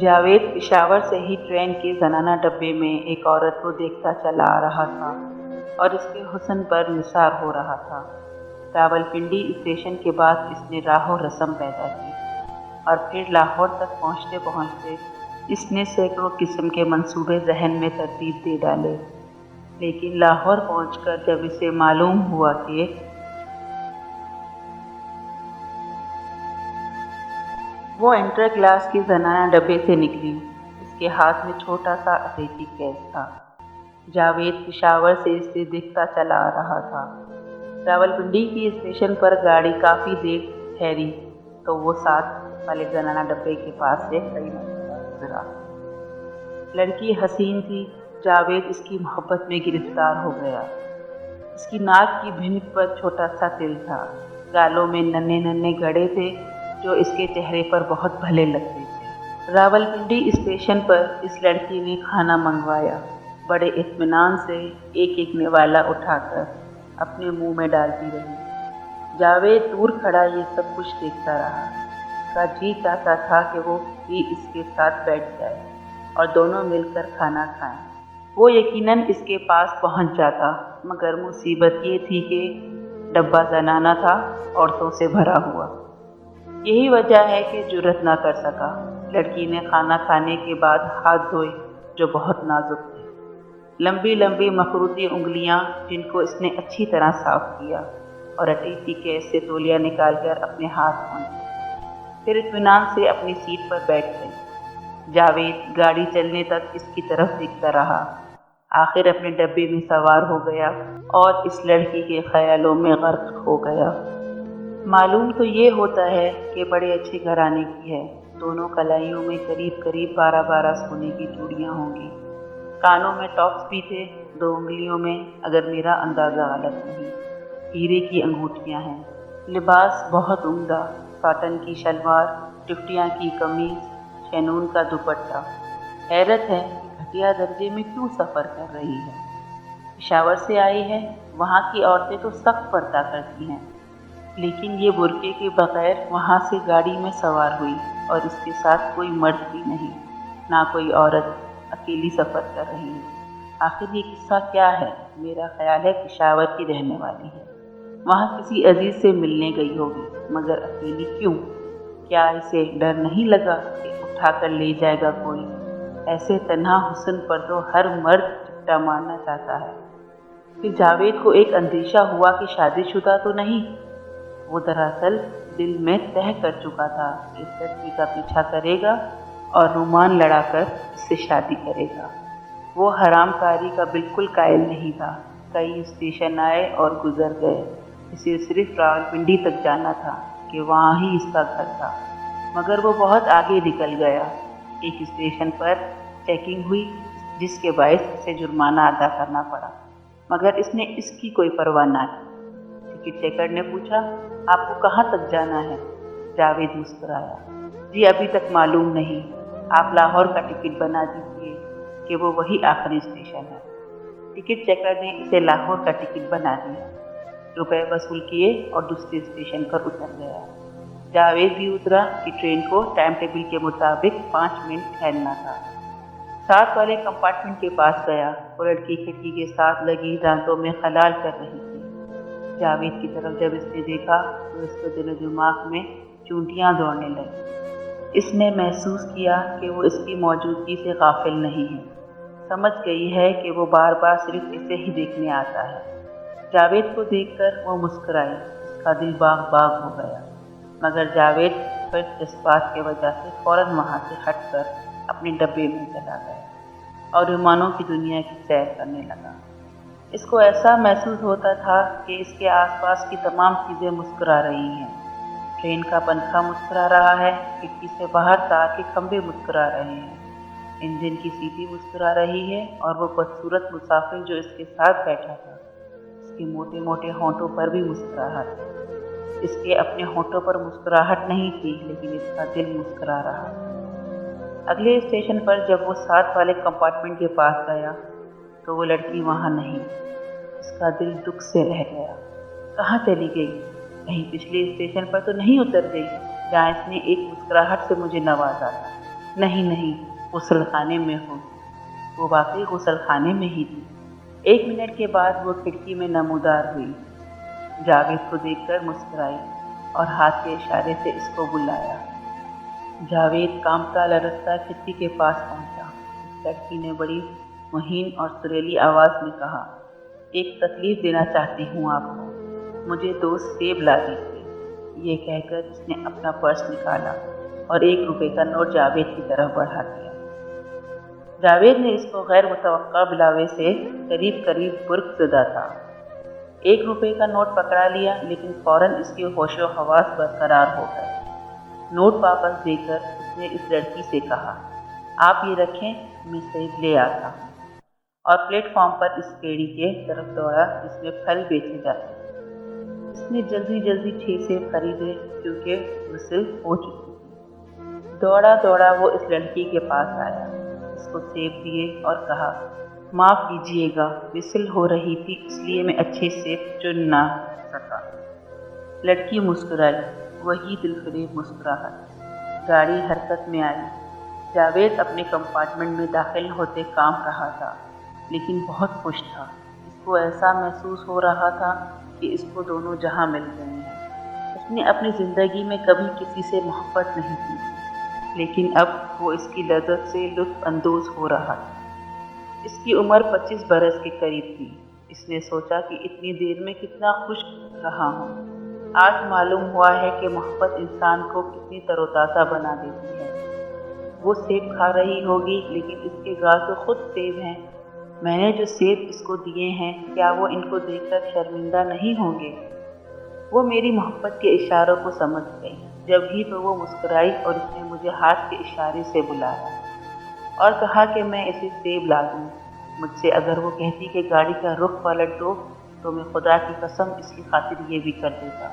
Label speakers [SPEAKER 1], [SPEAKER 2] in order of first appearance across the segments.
[SPEAKER 1] جاوید پشاور سے ہی ٹرین کے زنانہ ڈبے میں ایک عورت کو دیکھتا چلا آ رہا تھا اور اس کے حسن پر نثار ہو رہا تھا۔ راولپنڈی اسٹیشن کے بعد اس نے راہ و رسم پیدا کی اور پھر لاہور تک پہنچتے پہنچتے اس نے سینکڑوں قسم کے منصوبے ذہن میں ترتیب دے ڈالے، لیکن لاہور پہنچ کر جب اسے معلوم ہوا کہ وہ انٹر کلاس کے زنانہ ڈبے سے نکلی، اس کے ہاتھ میں چھوٹا سا اٹیچی کیس تھا۔ جاوید پشاور سے اسے دیکھتا چلا آ رہا تھا۔ راولپنڈی کی اسٹیشن پر گاڑی کافی دیر ٹھہری تو وہ ساتھ والے زنانہ ڈبے کے پاس سے کئی مرتبہ گزرا۔ لڑکی حسین تھی، جاوید اس کی محبت میں گرفتار ہو گیا۔ اس کی ناک کی بھنک پر چھوٹا سا تل تھا، گالوں میں ننھے ننھے گڑھے تھے جو اس کے چہرے پر بہت بھلے لگتے تھے۔ راولپنڈی اسٹیشن پر اس لڑکی نے کھانا منگوایا، بڑے اطمینان سے ایک ایک نوالا اٹھا کر اپنے منہ میں ڈالتی رہی۔ جاوید دور کھڑا یہ سب کچھ دیکھتا رہا۔ اس کا جی چاہتا تھا کہ وہ بھی اس کے ساتھ بیٹھ جائے اور دونوں مل کر کھانا کھائیں۔ وہ یقیناً اس کے پاس پہنچ جاتا، مگر مصیبت یہ تھی کہ ڈبہ زنانہ تھا، عورتوں سے بھرا ہوا۔ یہی وجہ ہے کہ جرأت نہ کر سکا۔ لڑکی نے کھانا کھانے کے بعد ہاتھ دھوئے جو بہت نازک تھے، لمبی لمبی مخروطی انگلیاں جن کو اس نے اچھی طرح صاف کیا، اور اٹیچی کیس سے تولیہ نکال کر اپنے ہاتھ پہنچے۔ پھر اطمینان سے اپنی سیٹ پر بیٹھ گئی۔ جاوید گاڑی چلنے تک اس کی طرف دیکھتا رہا، آخر اپنے ڈبے میں سوار ہو گیا اور اس لڑکی کے خیالوں میں غرق ہو گیا۔ معلوم تو یہ ہوتا ہے کہ بڑے اچھے گھرانے کی ہے، دونوں کلائیوں میں قریب قریب 12 سونے کی چوڑیاں ہوں گی، کانوں میں ٹاپس بھی تھے، 2 انگلیوں میں اگر میرا اندازہ غلط نہیں ہیرے کی انگوٹھیاں ہیں۔ لباس بہت عمدہ، کاٹن کی شلوار، ٹفٹیاں کی قمیض، شینون کا دوپٹہ۔ حیرت ہے کہ گھٹیا درجے میں کیوں سفر کر رہی ہے۔ پشاور سے آئی ہے، وہاں کی عورتیں تو سخت پردہ کرتی ہیں، لیکن یہ برقعے کے بغیر وہاں سے گاڑی میں سوار ہوئی اور اس کے ساتھ کوئی مرد بھی نہیں، نہ کوئی عورت، اکیلی سفر کر رہی ہے۔ آخر یہ قصہ کیا ہے؟ میرا خیال ہے پشاور کی رہنے والی ہے، وہاں کسی عزیز سے ملنے گئی ہوگی، مگر اکیلی کیوں؟ کیا اسے ڈر نہیں لگا کہ اٹھا کر لے جائے گا کوئی؟ ایسے تنہا حسن پر تو ہر مرد چپٹا مارنا چاہتا ہے۔ پھر جاوید کو ایک اندیشہ ہوا کہ شادی شدہ تو نہیں۔ وہ دراصل دل میں طے کر چکا تھا کہ اس لڑکی کا پیچھا کرے گا اور رومان لڑا کر اس سے شادی کرے گا۔ وہ حرام کاری کا بالکل قائل نہیں تھا۔ کئی اسٹیشن آئے اور گزر گئے، اسے صرف راولپنڈی تک جانا تھا کہ وہاں ہی اس کا گھر تھا، مگر وہ بہت آگے نکل گیا۔ ایک اسٹیشن پر چیکنگ ہوئی جس کے باعث اسے جرمانہ ادا کرنا پڑا، مگر اس نے اس کی کوئی پرواہ نہ کی۔ ٹکٹ چیکر نے پوچھا، آپ کو کہاں تک جانا ہے؟ جاوید مسکرایا، جی ابھی تک معلوم نہیں، آپ لاہور کا ٹکٹ بنا دیجیے کہ وہ وہی آخری اسٹیشن ہے۔ ٹکٹ چیکر نے اسے لاہور کا ٹکٹ بنا دیا، روپے وصول کیے اور دوسرے اسٹیشن پر اتر گیا۔ جاوید بھی اترا کہ ٹرین کو ٹائم ٹیبل کے مطابق 5 منٹ ٹھہرنا تھا۔ ساتھ والے کمپارٹمنٹ کے پاس گیا، وہ لڑکی کھڑکی کے ساتھ لگی دانتوں میں خلال کر رہی تھی۔ جاوید کی طرف جب اس نے دیکھا تو اس کے دل و دماغ میں چونٹیاں دوڑنے لگیں۔ اس نے محسوس کیا کہ وہ اس کی موجودگی سے غافل نہیں ہے، سمجھ گئی ہے کہ وہ بار بار صرف اسے ہی دیکھنے آتا ہے۔ جاوید کو دیکھ کر وہ مسکرائی، اس کا دل باغ باغ ہو گیا، مگر جاوید پھر جذبات کی وجہ سے فوراً وہاں سے ہٹ کر اپنے ڈبے میں چلا گیا اور رومانوں کی دنیا کی سیر کرنے لگا۔ اس کو ایسا محسوس ہوتا تھا کہ اس کے آس پاس کی تمام چیزیں مسکرا رہی ہیں۔ ٹرین کا پنکھا مسکرا رہا ہے، کھڑکی سے باہر تار کے کھمبے مسکرا رہے ہیں، انجن کی سیٹی مسکرا رہی ہے، اور وہ بدصورت مسافر جو اس کے ساتھ بیٹھا تھا، اس کے موٹے موٹے ہونٹوں پر بھی مسکراہٹ ہے۔ اس کے اپنے ہونٹوں پر مسکراہٹ نہیں تھی، لیکن اس کا دل مسکرا رہا تھا۔ اگلے اسٹیشن پر جب وہ ساتھ والے کمپارٹمنٹ کے پاس گیا تو وہ لڑکی وہاں نہیں۔ اس کا دل دکھ سے رہ گیا۔ کہاں چلی گئی؟ کہیں پچھلے اسٹیشن پر تو نہیں اتر گئی جہاں اس نے ایک مسکراہٹ سے مجھے نوازا تھا؟ نہیں نہیں، غسل خانے میں ہوں۔ وہ واقعی غسل خانے میں ہی تھی۔ 1 منٹ کے بعد وہ کھڑکی میں نمودار ہوئی، جاوید کو دیکھ کر مسکرائی اور ہاتھ کے اشارے سے اس کو بلایا۔ جاوید کانپتا لرزتا کھڑکی کے پاس پہنچا۔ اس لڑکی نے بڑی مہین اور سریلی آواز میں کہا، ایک تکلیف دینا چاہتی ہوں آپ کو، مجھے 2 سیب لا دیجیے۔ یہ کہہ کر اس نے اپنا پرس نکالا اور 1 روپے کا نوٹ جاوید کی طرف بڑھا دیا۔ جاوید نے اس کو غیر متوقع بلاوے سے قریب برق زدہ تھا۔ 1 روپے کا نوٹ پکڑا لیا، لیکن فوراً اس کے ہوش و حواس برقرار ہو گئے۔ نوٹ واپس دے کر اس نے اس لڑکی سے کہا، آپ یہ رکھیں، میں سیب لے آتا ہوں، اور پلیٹ فارم پر اس ریڑھی کے طرف دوڑا جس میں پھل بیچے جاتے۔ اس نے جلدی 6 سیب خریدے کیونکہ وصل ہو چکی تھی۔ دوڑا وہ اس لڑکی کے پاس آیا، اس کو سیب دیے اور کہا، معاف کیجیے گا، وصل ہو رہی تھی اس لیے میں اچھے سیب چن نہ سکا۔ لڑکی مسکرائی، وہی دلفریب مسکراہٹ۔ گاڑی حرکت میں آئی۔ جاوید اپنے کمپارٹمنٹ میں داخل ہوتے کانپ رہا تھا، لیکن بہت خوش تھا۔ اس کو ایسا محسوس ہو رہا تھا کہ اس کو دونوں جہاں مل گئے ہیں۔ اس نے اپنی زندگی میں کبھی کسی سے محبت نہیں کی، لیکن اب وہ اس کی لذت سے لطف اندوز ہو رہا تھا۔ اس کی عمر 25 برس کے قریب تھی۔ اس نے سوچا کہ اتنی دیر میں کتنا خوش رہا ہوں۔ آج معلوم ہوا ہے کہ محبت انسان کو کتنی تر و تازہ بنا دیتی ہے۔ وہ سیب کھا رہی ہوگی، لیکن اس کے گال تو خود سیب ہیں۔ میں نے جو سیب اس کو دیے ہیں، کیا وہ ان کو دیکھ کر شرمندہ نہیں ہوں گے؟ وہ میری محبت کے اشاروں کو سمجھ گئی۔ جب ہی تو وہ مسکرائی اور اس نے مجھے ہاتھ کے اشارے سے بلایا اور کہا کہ میں اسے سیب لا دوں۔ مجھ سے اگر وہ کہتی کہ گاڑی کا رخ پلٹ دو تو میں خدا کی قسم اس کی خاطر یہ بھی کر دیتا۔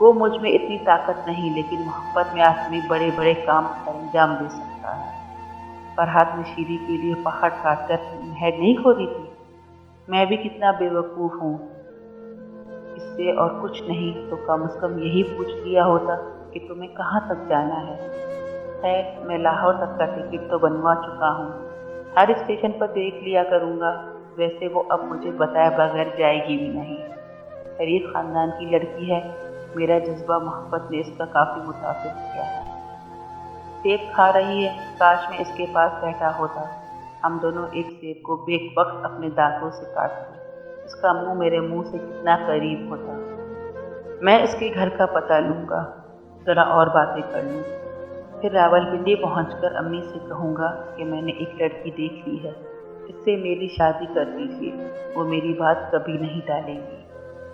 [SPEAKER 1] وہ مجھ میں اتنی طاقت نہیں، لیکن محبت میں آدمی بڑے بڑے کام انجام دے سکتا ہے۔ فرحات نے شیری کے لیے پہاڑ کاٹ کر نہر نہیں کھودی تھی؟ میں بھی کتنا بے وقوف ہوں۔ اس سے اور کچھ نہیں تو کم از کم یہی پوچھ لیا ہوتا کہ تمہیں کہاں تک جانا ہے۔ خیر، میں لاہور تک کا ٹکٹ تو بنوا چکا ہوں، ہر اسٹیشن پر دیکھ لیا کروں گا۔ ویسے وہ اب مجھے بتائے بغیر جائے گی بھی نہیں۔ شریف خاندان کی لڑکی ہے، میرا جذبہ محبت نے اس کا کافی متاثر کیا ہے۔ سیب کھا رہی ہے، کاش میں اس کے پاس بیٹھا ہوتا، ہم دونوں ایک سیب کو بیک وقت اپنے دانتوں سے کاٹتے، اس کا منہ میرے منہ سے کتنا قریب ہوتا۔ میں اس کے گھر کا پتہ لوں گا، ذرا اور باتیں کر لوں، پھر راولپنڈی پہنچ کر امی سے کہوں گا کہ میں نے ایک لڑکی دیکھ لی ہے، اس سے میری شادی کر دیجیے۔ وہ میری بات کبھی نہیں ٹالیں گی،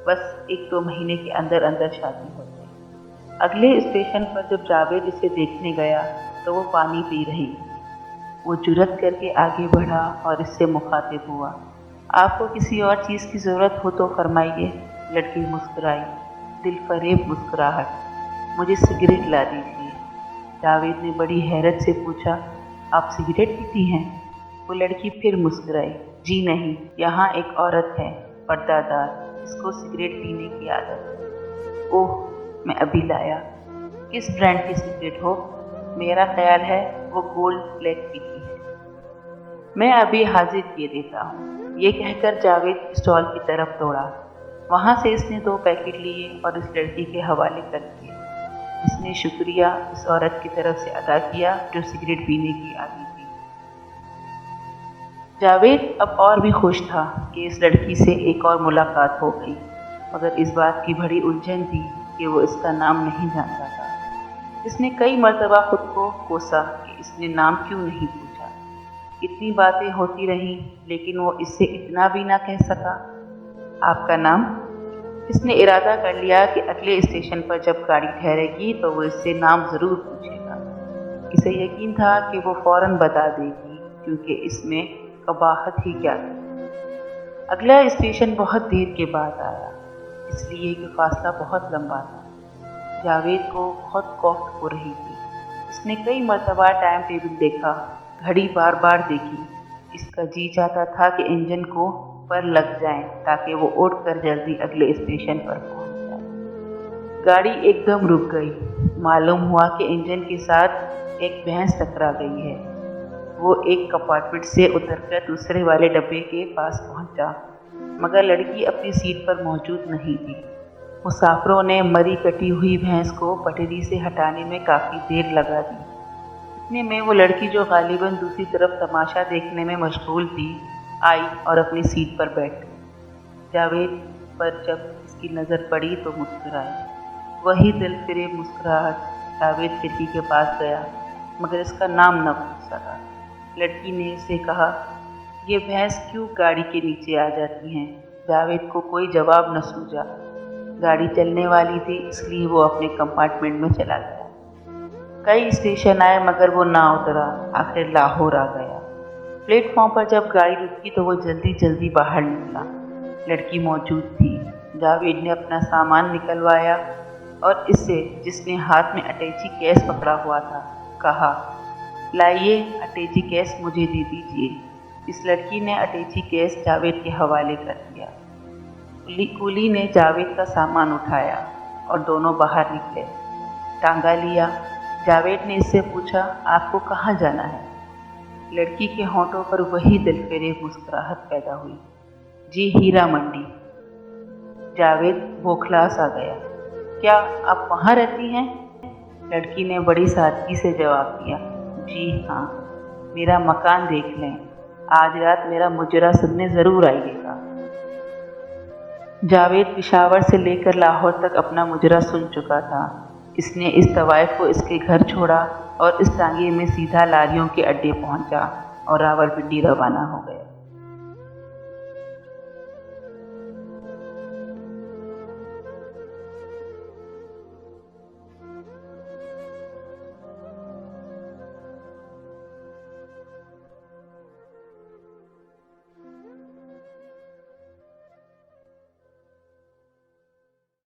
[SPEAKER 1] بس 1-2 مہینے کے اندر شادی ہو جائے۔ اگلے اسٹیشن پر جب جاوید اسے دیکھنے گیا تو وہ پانی پی رہی تھی۔ وہ جرأت کر کے آگے بڑھا اور اس سے مخاطب ہوا، آپ کو کسی اور چیز کی ضرورت ہو تو فرمائیے۔ لڑکی مسکرائی، دل فریب مسکراہٹ، مجھے سگریٹ لا دیجیے۔ جاوید نے بڑی حیرت سے پوچھا، آپ سگریٹ پیتی ہیں؟ وہ لڑکی پھر مسکرائی، جی نہیں، یہاں ایک عورت ہے، پردہ دار، اس کو سگریٹ پینے کی عادت ہے۔ اوہ، میں ابھی لایا۔ کس برانڈ کی سگریٹ ہو؟ میرا خیال ہے وہ گولڈ فلیگ پیتی ہے، میں ابھی حاضر کیے دیتا ہوں۔ یہ کہہ کر جاوید اسٹال کی طرف دوڑا۔ وہاں سے اس نے 2 پیکٹ لیے اور اس لڑکی کے حوالے کر دیے۔ اس نے شکریہ اس عورت کی طرف سے ادا کیا جو سگریٹ پینے کی عادی تھی۔ جاوید اب اور بھی خوش تھا کہ اس لڑکی سے ایک اور ملاقات ہو گئی، مگر اس بات کی بڑی الجھن تھی کہ وہ اس کا نام نہیں جانتا تھا۔ اس نے کئی مرتبہ خود کو کوسا کہ اس نے نام کیوں نہیں پوچھا۔ اتنی باتیں ہوتی رہیں، لیکن وہ اس سے اتنا بھی نہ کہہ سکا۔ آپ کا نام؟ اس نے ارادہ کر لیا کہ اگلے اسٹیشن پر جب گاڑی ٹھہرے گی تو وہ اس سے نام ضرور پوچھے گا۔ اسے یقین تھا کہ وہ فوراً بتا دے گی، کیونکہ اس میں قباحت ہی کیا تھی۔ اگلا اسٹیشن بہت دیر کے بعد آیا، اس لیے کہ فاصلہ بہت لمبا تھا۔ جاوید کو بہت کوفت ہو رہی تھی۔ اس نے کئی مرتبہ ٹائم ٹیبل دیکھا، گھڑی بار بار دیکھی۔ اس کا جی چاہتا تھا کہ انجن کو پر لگ جائیں تاکہ وہ اٹھ کر جلدی اگلے اسٹیشن پر پہنچ جائے۔ گاڑی ایک دم رک گئی۔ معلوم ہوا کہ انجن کے ساتھ ایک بھینس ٹکرا گئی ہے۔ وہ ایک کمپارٹمنٹ سے اتر کر دوسرے والے ڈبے کے پاس پہنچا، مگر لڑکی اپنی سیٹ پر موجود نہیں تھی۔ مسافروں نے مری کٹی ہوئی بھینس کو پٹری سے ہٹانے میں کافی دیر لگا دی۔ اتنے میں وہ لڑکی، جو غالباً دوسری طرف تماشا دیکھنے میں مشغول تھی، آئی اور اپنی سیٹ پر بیٹھ گئی۔ جاوید پر جب اس کی نظر پڑی تو مسکرائی۔ وہی دل فریب مسکراہٹ۔ جاوید کھڑکی کے پاس گیا، مگر اس کا نام نہ پوچھ سکا۔ لڑکی نے اسے کہا، یہ بھینس کیوں گاڑی کے نیچے آ جاتی ہیں؟ جاوید کو کوئی جواب نہ سوجا۔ گاڑی چلنے والی تھی، اس لیے وہ اپنے کمپارٹمنٹ میں چلا گیا۔ کئی اسٹیشن آئے مگر وہ نہ اترا۔ آخر لاہور آ گیا۔ پلیٹ فارم پر جب گاڑی رکی تو وہ جلدی جلدی باہر نکلا۔ لڑکی موجود تھی۔ جاوید نے اپنا سامان نکلوایا اور اس سے، جس نے ہاتھ میں اٹیچی کیس پکڑا ہوا تھا، کہا، لائیے اٹیچی کیس مجھے دے دیجیے۔ اس لڑکی نے اٹیچی کیس جاوید کے حوالے کر دیا۔ کولی نے جاوید کا سامان اٹھایا اور دونوں باہر نکلے۔ ٹانگا لیا۔ جاوید نے اس سے پوچھا، آپ کو کہاں جانا ہے؟ لڑکی کے ہونٹوں پر وہی دل فریب مسکراہٹ پیدا ہوئی، جی ہیرا منڈی۔ جاوید بوکھلا سا گیا۔ کیا آپ وہاں رہتی ہیں؟ لڑکی نے بڑی سادگی سے جواب دیا، جی ہاں، میرا مکان دیکھ لیں، آج رات میرا مجرا سننے ضرور آئیے گا۔ جاوید پشاور سے لے کر لاہور تک اپنا مجرا سن چکا تھا۔ اس نے اس طوائف کو اس کے گھر چھوڑا اور اس ٹانگے میں سیدھا لاریوں کے اڈے پہنچا اور راولپنڈی روانہ ہو گیا۔